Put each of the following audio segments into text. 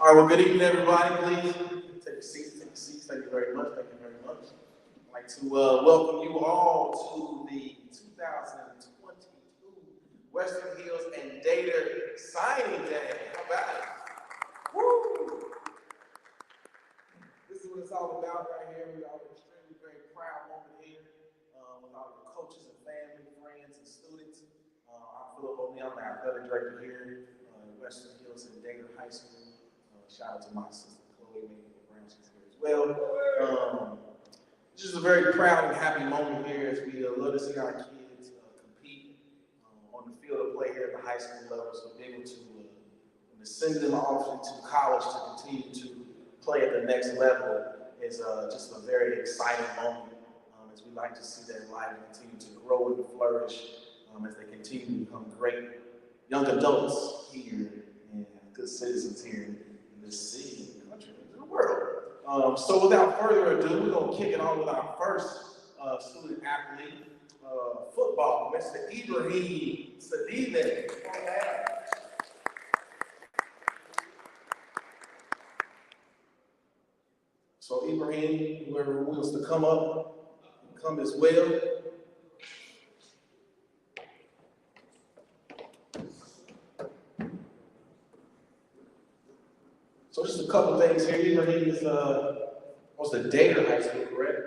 All right, well, good evening, everybody. Please take your seats, take your seats. Thank you very much, thank you very much. I'd like to welcome you all to the 2022 Western Hills and Data Signing Day. How about it? Woo! This is what it's all about right here. We are extremely very proud moment here with all the coaches and family, friends, and students. I'm Philip O'Neill, I'm the athletic director here at Western Hills and Data High School. Shout out to my sister Chloe, maybe Brown, she's here as well. This is a very proud and happy moment here as we love to see our kids compete on the field of play here at the high school level. So being able to send them off to college to continue to play at the next level is just a very exciting moment as we like to see their life continue to grow and flourish as they continue to become great young adults here and good citizens here in this city, the country, and the world. So without further ado, we're going to kick it on with our first student athlete, football, Mr. Ibrahim Sidibe. So Ibrahim, whoever wants to come up, come as well. So just a couple things here. Ibrahim is what's the Data High School, correct?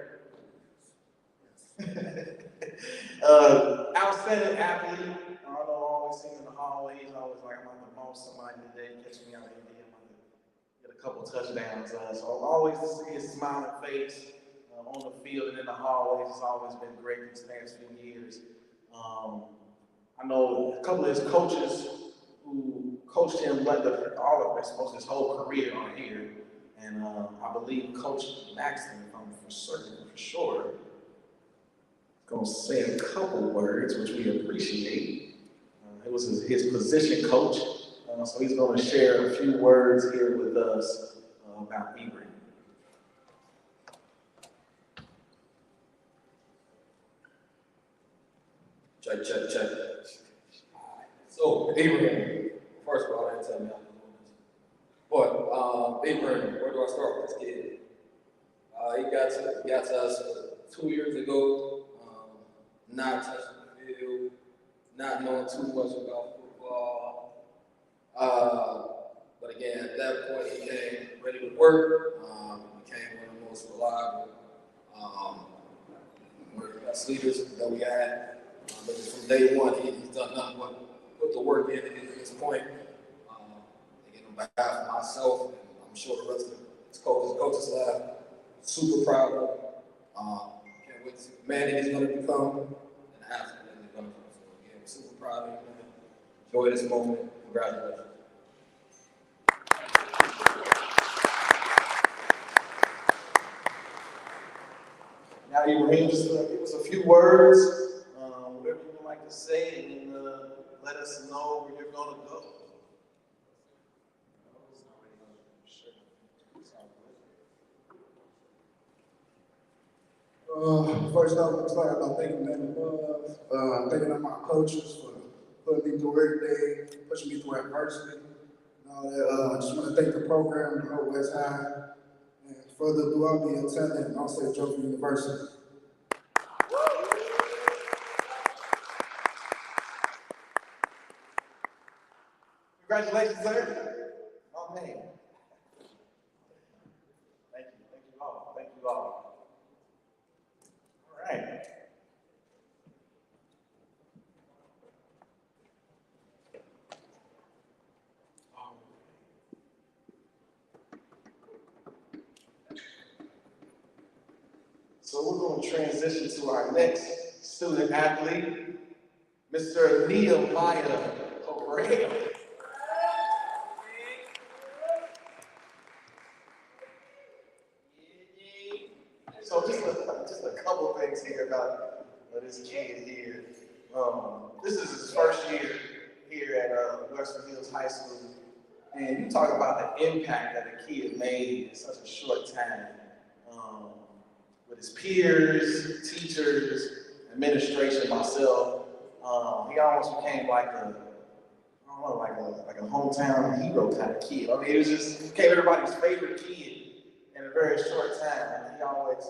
Outstanding athlete. I don't always see him in the hallways. Always like I'm going to boss somebody today, catch me out here. I'm going to get a couple touchdowns. So always to see his smiling face on the field and in the hallways. It's always been great these past few years. I know a couple of his coaches who coached him all of his whole career on here, and I believe Coach Maxton, if I'm for certain, for sure, is going to say a couple words, which we appreciate. It was his position coach, so he's going to share a few words here with us about Ibrahim. Check. So, Ibrahim, first of all, I didn't tell me how to do this. But, Ibrahim, where do I start with this kid? He got to us 2 years ago, not touching the field, not knowing too much about football. But again, at that point, he came ready to work. He became one of the most reliable best leaders that we had. But from day one, he's done nothing but put the work in to get to this point. Again, on behalf of myself, and I'm sure the rest of his coaching staff, super proud of him. Can't wait to see the man that he's going to become and the athlete that he's going to become. So again, I'm super proud of him. Enjoy this moment. Congratulations. Now, Ibrahim, just give us a few words. Whatever you would like to say, and let us know where you're going to go. First off, I'm sorry about thanking them above, thanking my coaches for putting me through every day, pushing me through adversity, and all that. I just want to thank the program, the whole West High, and further ado, I'll be attending Northside Trophy University. Congratulations, sir. Oh, man. Thank you all. All right. So we're going to transition to our next student athlete, Mr. Nehemiah Harrell. So just a couple things here about this kid here. This is his first year here at Western Hills High School, and you talk about the impact that the kid made in such a short time with his peers, teachers, administration, myself. He almost became like don't know, like a hometown hero kind of kid. I mean, it was just became everybody's favorite kid in a very short time. And he always,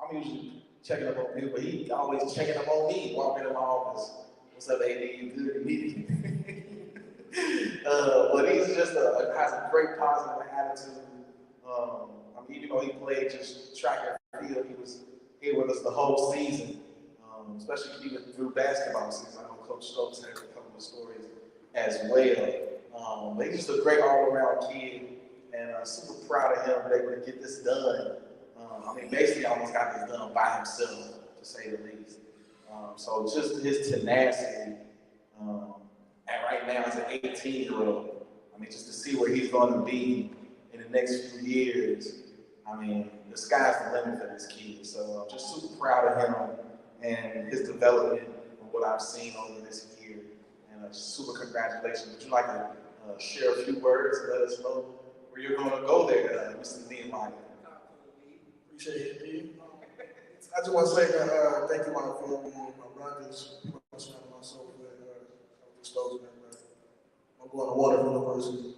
I'm usually checking up on people, but he always checking up on me, walking in my office. What's up, AD? You good? You need me? But he's just has a great positive attitude. I mean, even though he played just track and field, he was here with us the whole season, especially even through basketball season. I know Coach Stokes has a couple of stories as well. But he's just a great all-around kid, and super proud of him to be able to get this done. I mean, basically almost got this done by himself, to say the least. So just his tenacity, and right now as an 18-year-old, I mean, just to see where he's going to be in the next few years, I mean, the sky's the limit for this kid. So I'm just super proud of him and his development and what I've seen over this year. And super congratulations. Would you like to share a few words and let us know where you're going to go there, Mr. Nehemiah? Appreciate it, P. I just want to say that thank you, my family, my brothers, people that surround myself with Stokes, man. I'm going to wonderful university.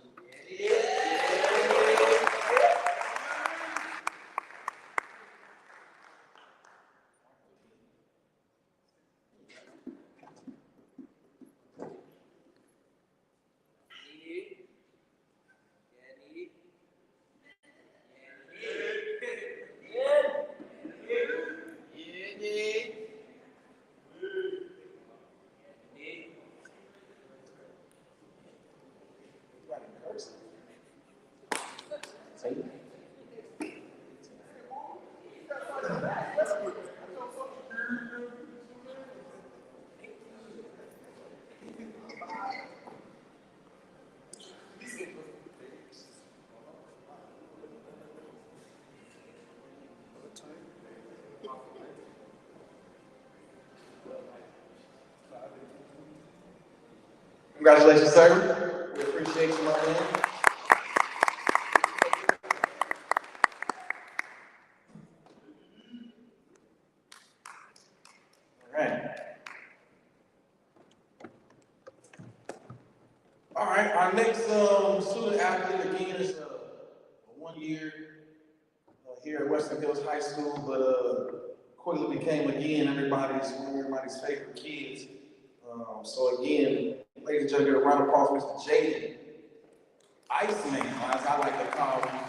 Congratulations, sir. We appreciate you, my man. All right, our next student athlete again is a 1 year here at Western Hills High School, but quickly became again one of everybody's favorite kids. So again, ladies and gentlemen, a round of applause for Mr. Jaden, Iceman, as I like to call him,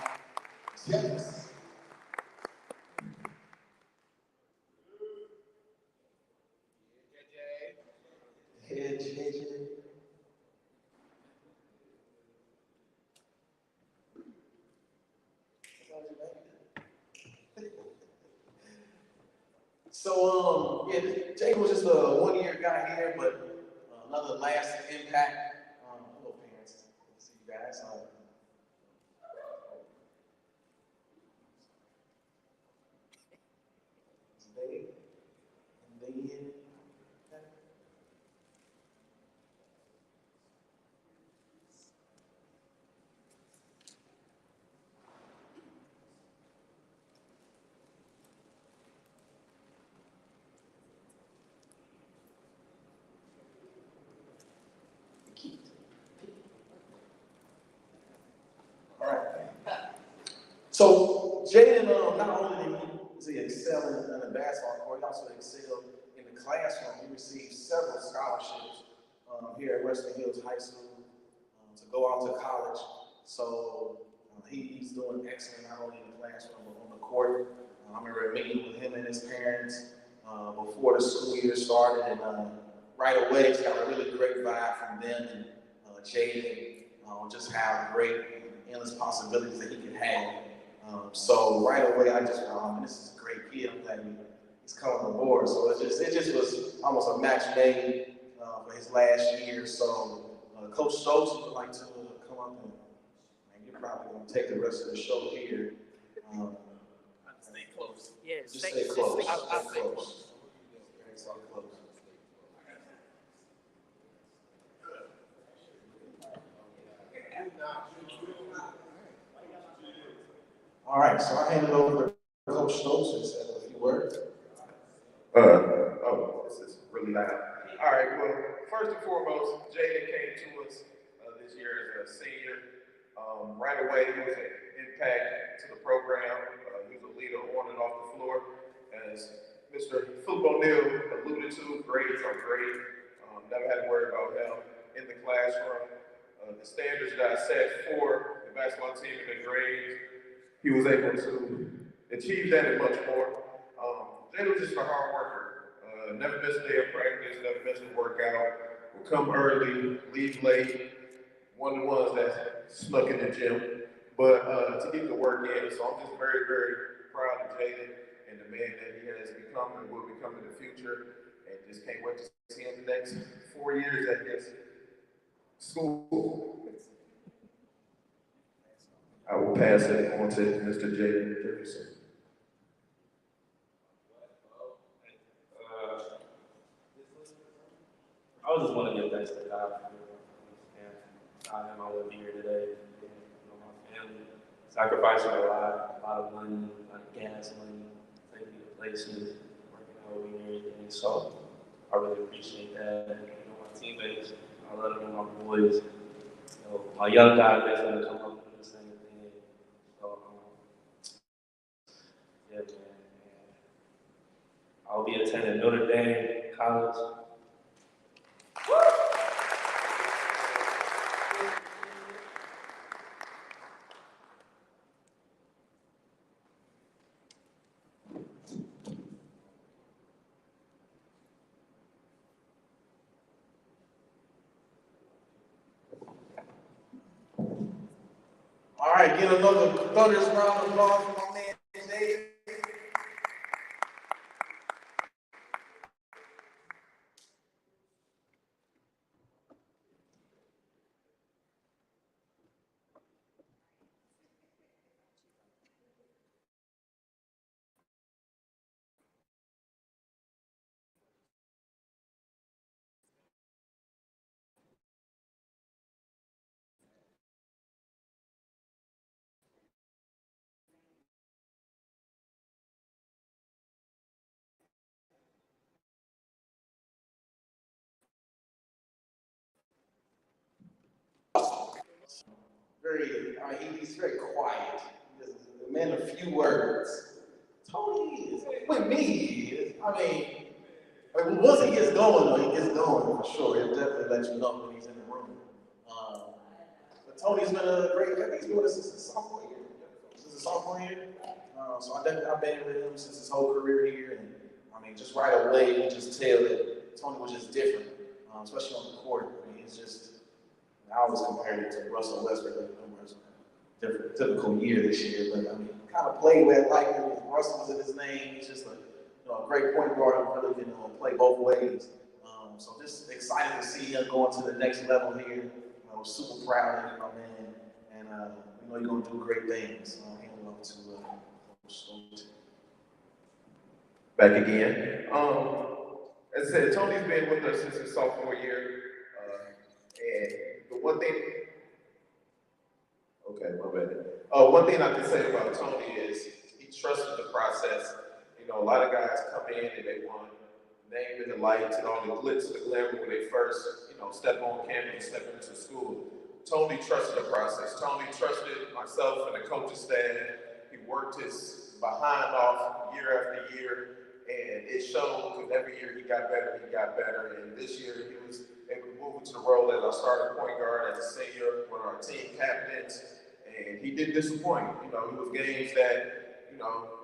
Jefferson. Hey, JJ. So, yeah, Jay was just a 1 year guy here, but another lasting impact. Hello, parents. Good to see you guys. Today, and then, all right. So Jaden, not only does he excel in the basketball court, he also excelled in the classroom. He received several scholarships here at Western Hills High School to go off to college. So he's doing excellent not only in the classroom but on the court. I remember meeting with him and his parents before the school year started, and right away it's got a really great vibe from them and Jaden. Just how great endless possibilities that he could have. So right away, I just went, this is a great kid. I'm glad he's coming on board. So it just was almost a match made for his last year. So Coach Stokes would like to come up and you're probably going to take the rest of the show here. Stay close. Yeah, just stay close. I'll stay close. Stay close. All right, so I hand it over to Coach Stokes and said a few words. this is really loud. All right, well, first and foremost, Jaden came to us this year as a senior. Right away, he was an impact to the program. He was a leader on and off the floor. As Mr. Philip O'Neal alluded to, grades are great. Never had to worry about him in the classroom. The standards that I set for the basketball team and the grades, he was able to achieve that and much more. Jaden was just a hard worker. Never missed a day of practice, never missed a workout. Would come early, leave late. One of the ones that snuck in the gym, but to get the work in. So I'm just very, very proud of Jaden and the man that he has become and will become in the future. And just can't wait to see him the next 4 years at his school. I will pass it on to Mr. Jaden Jefferson. I just want to give thanks to God for and him. I would be here today. My family sacrificing a lot of money, like gas money, taking me to places, working out with me and everything. So I really appreciate that. My teammates, I love them, my boys. My young guys, they're going to come up with the same thing. So, yeah, man. I'll be attending Notre Dame College. All right, get another thunderous round of applause for my man, Jaden. He's very quiet. He's a man of few words. Tony is, with me, he is. Once he gets going, he gets going for sure. He'll definitely let you know when he's in the room. But Tony's been a great, I think he's been with us since his sophomore year. So I've been with him since his whole career here. And just right away, you can just tell that Tony was just different, especially on the court. He's just, I always compared it to Russell Westbrook. Different typical year this year, but kind of played with like him. Russell was in his name. He's just a great point guard who really can play both ways. So just excited to see him going to the next level here. Super proud of him, my man, and we know you're gonna do great things. Hand it over to Back again. As I said, Tony's been with us since his sophomore year, and the one thing. Okay, my bad. One thing I can say about Tony is he trusted the process. A lot of guys come in and they want name in the lights and all the glitz and the glamour when they first, step on campus, step into school. Tony trusted the process. Tony trusted myself and the coaching staff. He worked his behind off year after year, and it showed because every year he got better. And this year he was able to move into the role as our starting point guard as a senior, one of our team captains. And he didn't disappoint. It was games that,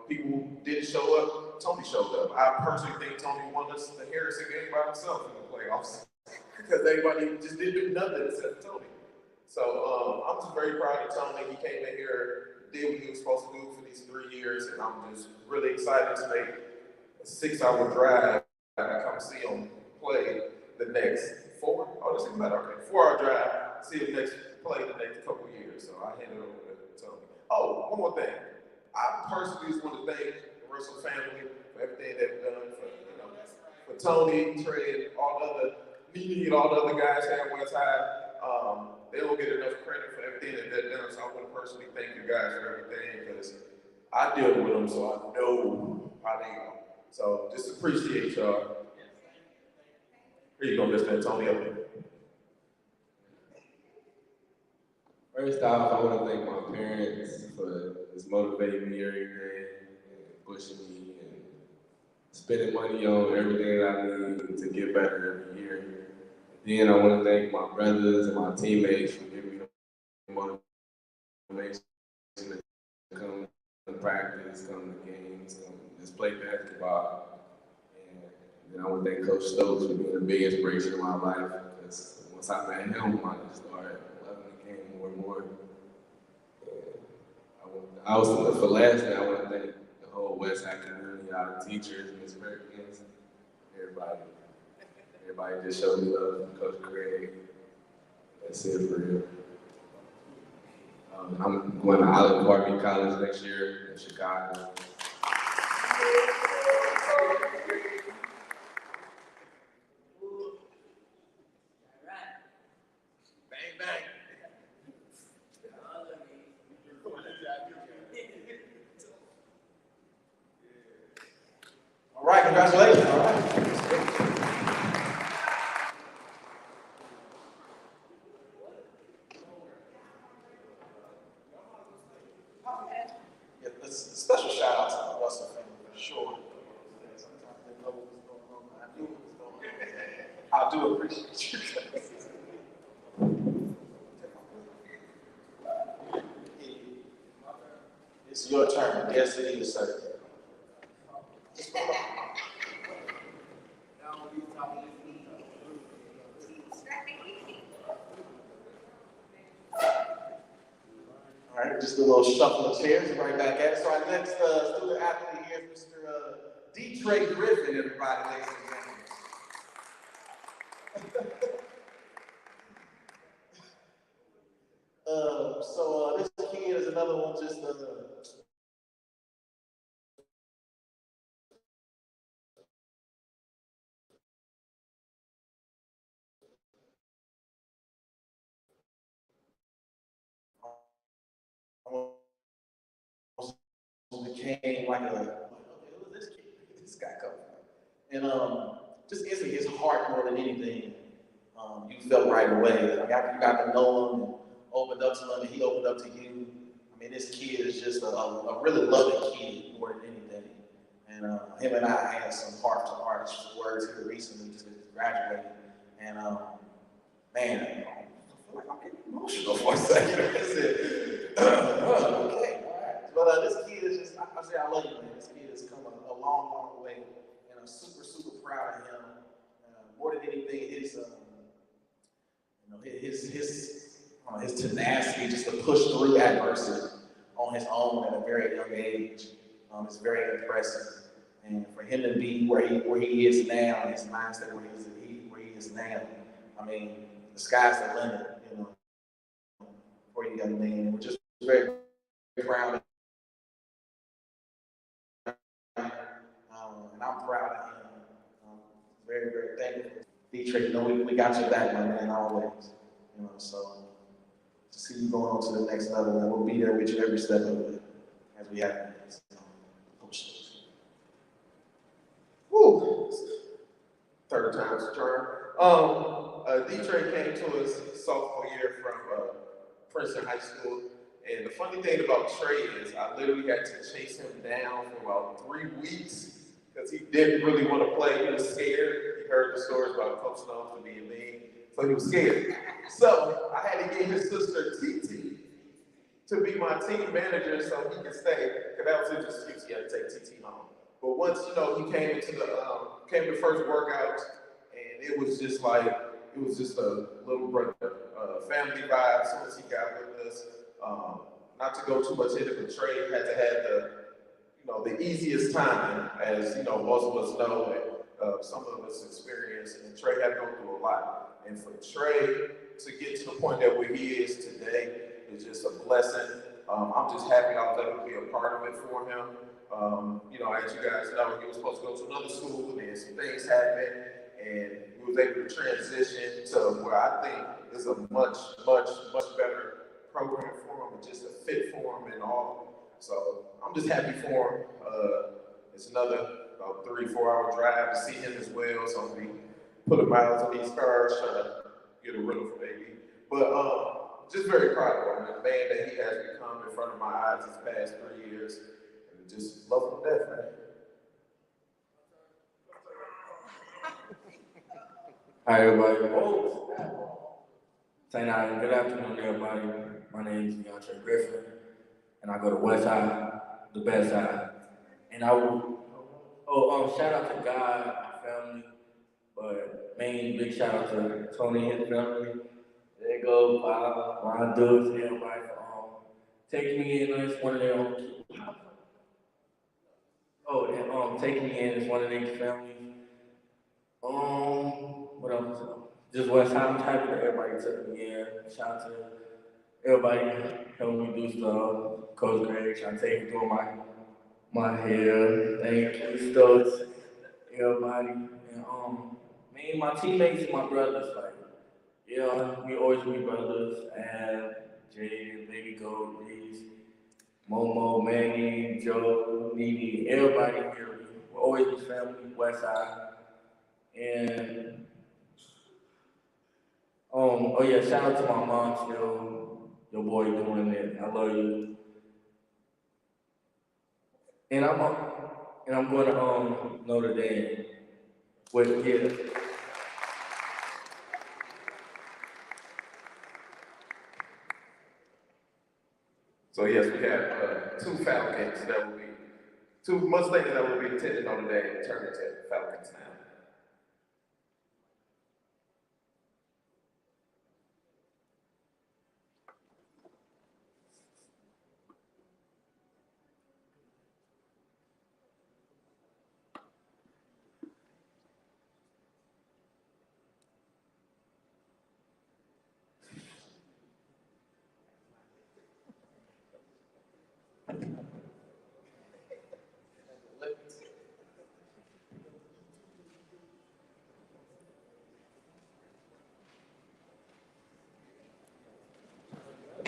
people didn't show up. Tony showed up. I personally think Tony won us the Harrison game by himself in the playoffs because everybody just didn't do nothing except Tony. So I'm just very proud of Tony. He came in here, did what he was supposed to do for these 3 years, and I'm just really excited to make a 6-hour drive and come see him play the next 4. Oh, this is better. Okay, 4-hour drive. See him play the next couple years. So I hand it over to Tony. Oh, one more thing. I personally just want to thank the Russell family for everything they've done for Tony, Trey, and all the other guys here at West High. They don't get enough credit for everything that they've done. So I want to personally thank you guys for everything because I deal with them, so I know how they are. So just appreciate y'all. Here you go, Mr. Antonio. First off, I want to thank my parents for just motivating me every day and pushing me and spending money on everything that I need to get better every year. Then I want to thank my brothers and my teammates for giving me the motivation to come to practice, come to games, come just play basketball. And then I want to thank Coach Stokes for being a big inspiration in my life, because once I met him, I just started loving the game more and more. I also, for lastly, I want to thank the whole West Side community, all the teachers, Ms. Perkins, everybody. Everybody just showed me love, Coach Craig. That's it for real. I'm going to Olive Park College next year in Chicago. Bang, bang. All right, congratulations. All right. Yeah, this is a special shout out to the Russell family for sure. Sometimes they know what's going on. I knew what was going on. I do appreciate you. It's your turn. Yes, it is, sir. All right, just a little shuffle of chairs and right back at it. So our next student athlete here is Mr. DeAntre Griffin, everybody, ladies and gentlemen. So this kid is another one just became like okay, who is this kid? Where did this guy come from? And just isn't his heart more than anything. You felt right away. Like after you got to know him and opened up to him, and he opened up to you. I mean, this kid is just a really loving kid more than anything. And him and I had some heart-to-heart words here recently, just graduated. And man, I feel like I'm getting emotional for a second. Okay, all right. But this kid is just, I say I love you, man. This kid has come a long, long way. And I'm super, super proud of him. More than anything, his tenacity just to push through adversity on his own at a very young age is very impressive. And for him to be where he is now, his mindset where he is now, I mean, the sky's the limit, for you young man. We're just very proud of him, and I'm proud of him. Very, very thankful. DeAntre, we got your back, my man, always. So to see you going on to the next level, and we'll be there with you every step of it, as we have. Woo! Third time's a charm. DeAntre came to us sophomore year from Princeton High School. And the funny thing about Trey is I literally had to chase him down for about 3 weeks because he didn't really want to play. He was scared. He heard the stories about Coach Snow and being mean, so he was scared. So I had to get his sister TT to be my team manager so he could stay, because that was his excuse. He had to take TT home. But once, he came to first workout, and it was just a little brother, family vibe as soon as he got with us. Not to go too much into it, but Trey had to have the easiest time, as most of us know, and some of us experience, and Trey had to go through a lot. And for Trey to get to the point that where he is today is just a blessing. I'm just happy I was able to be a part of it for him. As you guys know, he was supposed to go to another school, and then some things happened, and he was able to transition to where I think is a much, much, much better program for him, and just a fit for him and all. So I'm just happy for him. It's another about 3-4 hour drive to see him as well. So we put a mile on these cars, trying to get a rental from AB. But just very proud of him, the man that he has become in front of my eyes these past 3 years. And just love him to death, man. Hi everybody. Say now, good afternoon everybody. My name is DeAntre Griffin, and I go to West High, the best side. And I will, shout out to God, my family, but main big shout out to Tony and his family. There go my dudes, everybody for taking me in as one of their own. Taking me in as one of their families. What else? Just West High, I'm happy that everybody took me in. Shout out to everybody helping me do stuff. Coach Greg, trying to take me through my hair. Thank you, Stokes, everybody. And me and my teammates and my brothers, like, yeah, we always be brothers. And Jaden, Baby Gold, Reese, Momo, Manny, Joe, Nene, everybody here. We always be family, West Side. And shout out to my mom still. Your boy doing it. I love you. And I'm going to Notre Dame. With So yes, we have two Falcons that will be, two Mustangs that will be attending Notre Dame, turning into Falcons now.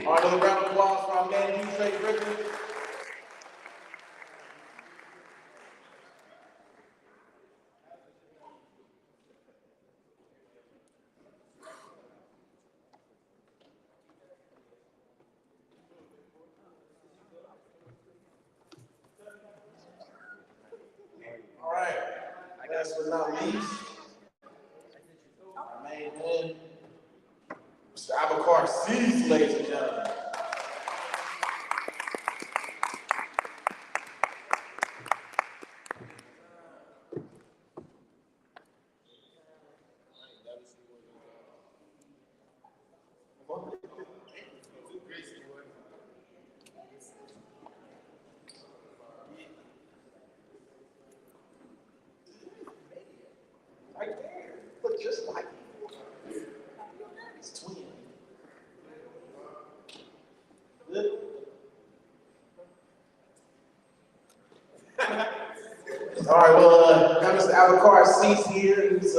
All right, another round of applause for our man, Griffin. All right, last but not least, our main man, Mr. Aboubacar, Cisse, ladies and gentlemen. Right there, look just like him. It's twin. Good. All right, well, got Mr. Aboubacar Cisse here, who's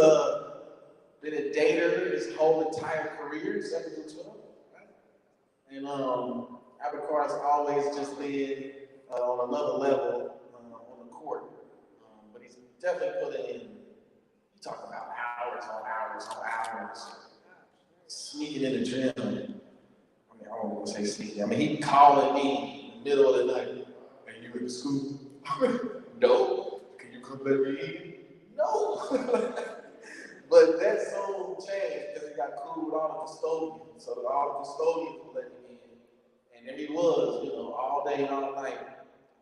been a dater his whole entire career, 7 through 12. Right? And Aboubacar's always just been on another level on the court. But he's definitely put in, you talk about hours on hours on hours, sneaking in the gym. I mean, I don't want to say sneaking. I mean, he calling me in the middle of the night, "Hey, you in the school?" No. "Can you come let me in?" No. But that soon changed because he got cool with all the custodians. So all the custodians would let me in. And there he was, all day and all night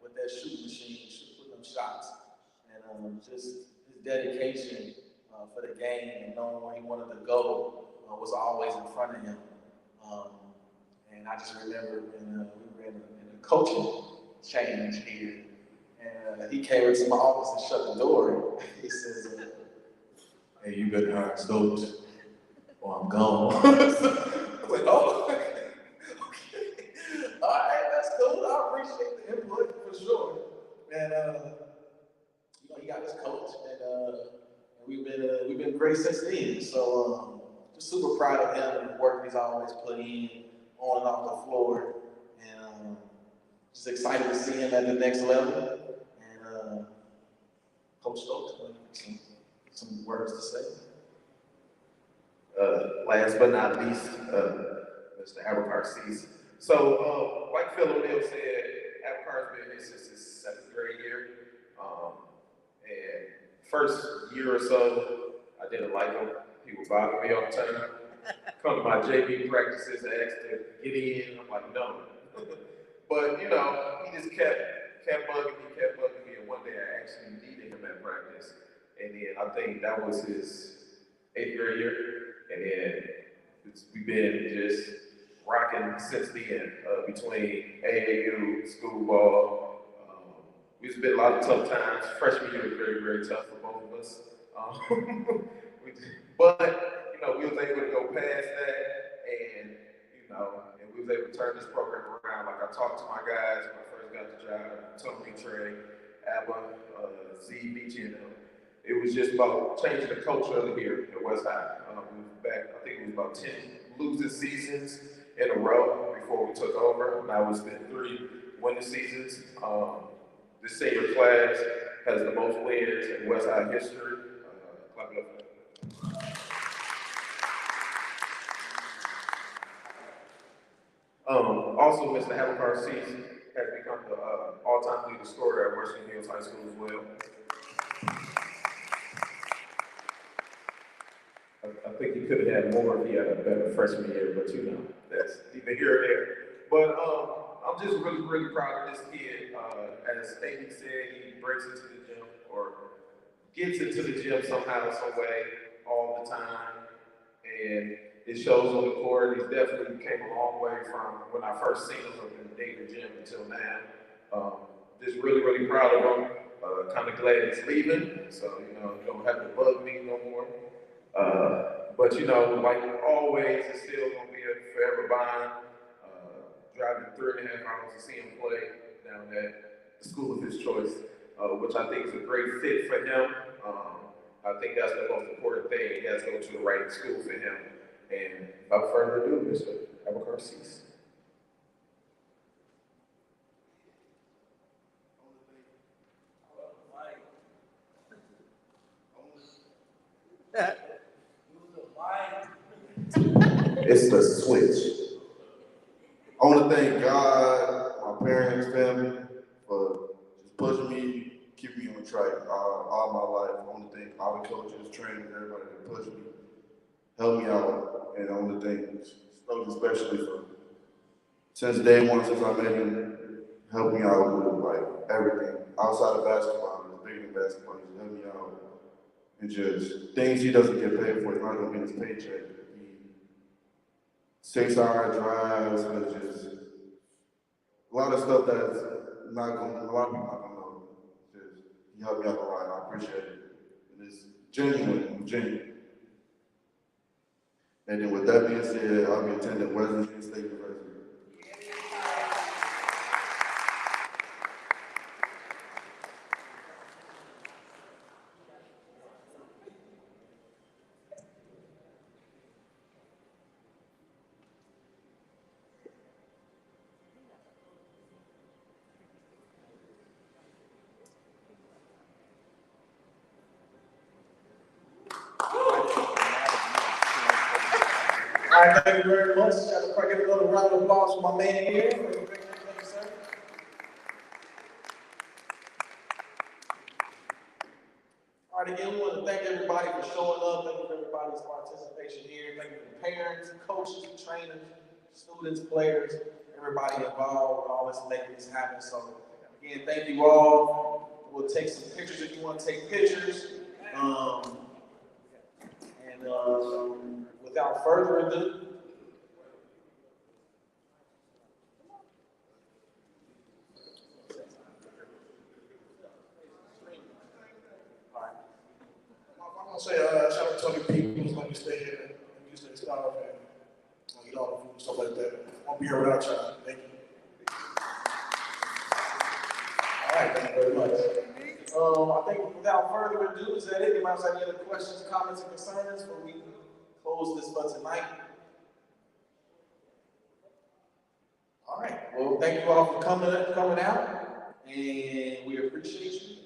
with that shooting machine, putting them shots. And just his dedication for the game and knowing where he wanted to go was always in front of him. And I just remember when we were in a coaching change here. And he came into my office and shut the door. He says, "Hey, you better hire Stokes or I'm gone." I was like, "Oh, okay. All right, that's cool. I appreciate the input for sure." And he got his coach, and we've been great since then. So just super proud of him and the work he's always put in on and off the floor, and just excited to see him at the next level. And Coach Stokes, some words to say. last but not least, Mr. Aboubacar Cisse. So, like Phil O'Neill said, Aboubacar's been here since his 7th grade year. And first year or so, I didn't like him. He would bother me all the time. Come to my JV practices, ask to get in. I'm like, no. But you know, he just kept bugging me, and one day I actually needed him at practice. And then I think that was his 8th grade year. And then we've been just rocking since then, between AAU, school ball. We've been a lot of tough times. Freshman year was very, very tough for both of us. But, you know, we was able to go past that, and, you know, and we was able to turn this program around. Like I talked to my guys when I first got the job, Tony, Trey, Abba, Z, BG, and them. It was just about changing the culture of here at West High. We was back, I think it was about 10 losing seasons in a row before we took over. Now it's been 3 winning seasons. This senior class has the most wins in West High history. Clap it up. Also, Mr. Aboubacar Cisse has become the all-time leading scorer at Western Hills High School as well. I think he could have had more if he had a better freshman year, but you know, that's either here or there. But I'm just really, really proud of this kid. As Stacey said, he breaks into the gym or gets into the gym somehow, some way, all the time. And it shows on the court. He's definitely came a long way from when I first seen him in the Dayton gym until now. Just really, really proud of him. Kind of glad he's leaving, so you know, you don't have to bug me no more. But you know, like always, it's still gonna be a forever bond. Driving 3.5 hours to see him play down at the school of his choice, which I think is a great fit for him. I think that's the most important thing. He has to go to the right school for him. And without further ado, Mr. Aboubacar Cisse. It's the switch. I want to thank God, my parents, family, for just pushing me, keeping me on track all my life. I want to thank all the coaches, trainers, everybody that pushed me, helped me out, and I want to thank Stokes especially for since day one, since I met him, helped me out with like everything outside of basketball. It's bigger than basketball. He's helped me out, and just things he doesn't get paid for. He's not gonna get his paycheck. 6-hour drives, and just a lot of stuff that's not gonna, a lot of people not gonna know. Just, he helped me out a lot, and I appreciate it. And it's genuine. And then with that being said, I'll be attending Western Virginia State University. All right, thank you very much. I'll get another round of applause for my man here. Thank you, sir. All right, again, we want to thank everybody for showing up. Thank you for everybody's participation here. Thank you to the parents, coaches, trainers, students, players, everybody involved with all this making this happen. So, again, thank you all. We'll take some pictures if you want to take pictures. Without further ado, I'm gonna say shout out to Tony Peoples, let me stay here and use that stuff and eat all the food and stuff like that. I won't be here without y'all. Thank you. All right, thank you very much. I think without further ado, is that it? Anybody else have any other questions, comments, and concerns before we close this for tonight? All right. Well, thank you all for coming out, and we appreciate you.